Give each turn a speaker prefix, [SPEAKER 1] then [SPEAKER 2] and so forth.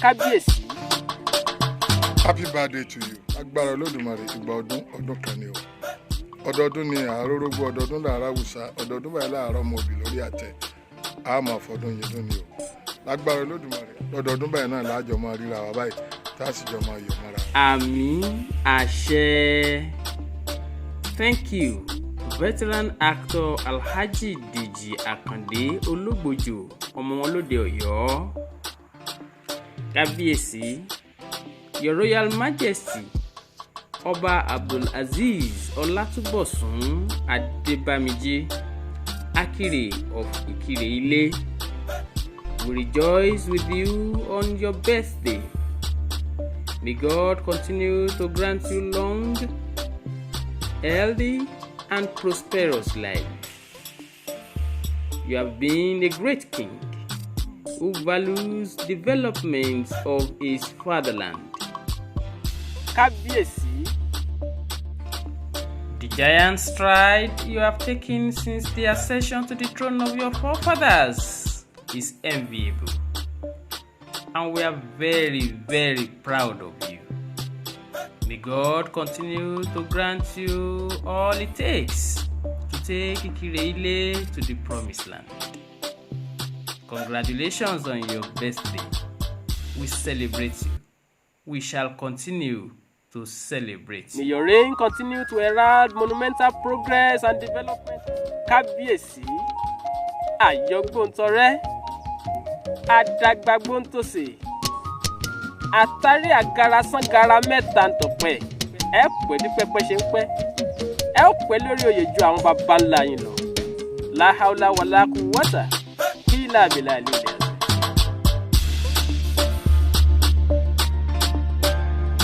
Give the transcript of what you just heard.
[SPEAKER 1] kábíyèsí.
[SPEAKER 2] Happy birthday to you. Agbára Olódùmarè ìgbà ọdún kan ni o. Ọdọọdún ni àrórógbó, ọdọọdún làárá wùsà, ọdọọdún báyìí láàárọ̀ ọmọ òbí lórí àtẹ. A máa fọdún yẹn dún ni o. Lágbára Olódùmarè ọdọọdún báyìí náà láàjọ máa ríra wa báyìí tá a sì jọ máa yọ̀ mọ́ra.
[SPEAKER 1] Àmín àṣẹ. Thank you, veteran actor Alhaji Deji Akande Olúgbòjò, ọmọ wọn lóde Ọ̀yọ́. Kábíyèsí, Your Royal Majesty, Ọba Abdulaziz Ọlátúbọ̀sún Adébámijé Akire of Ìkirè Ilé, we rejoice with you on your birthday. May God continue to grant you long, healthy, and prosperous life. You have been a great king who values development of his fatherland. Kábíyèsí, the giant stride you have taken since the accession to the throne of your forefathers is enviable, and we are very, very proud of you. May God continue to grant you all it takes to take Ìkirè Ilé to the promised land. Congratulations on your birthday. We celebrate you. We shall continue to celebrate. May your reign continue to herald monumental progress and development. Kábíyèsí, àyọgbóntọrẹ, àdàgbàgbóntòsè, àtàrí àgara sángara mẹ́ta ntọ̀pẹ́. Ẹ pẹ́ bí pẹ́pẹ́ ṣe ń pẹ́. Ẹ ó pẹ́ lórí oyè ju àwọn baba ńlá yín lọ. La hawla wala quwwata illa billah.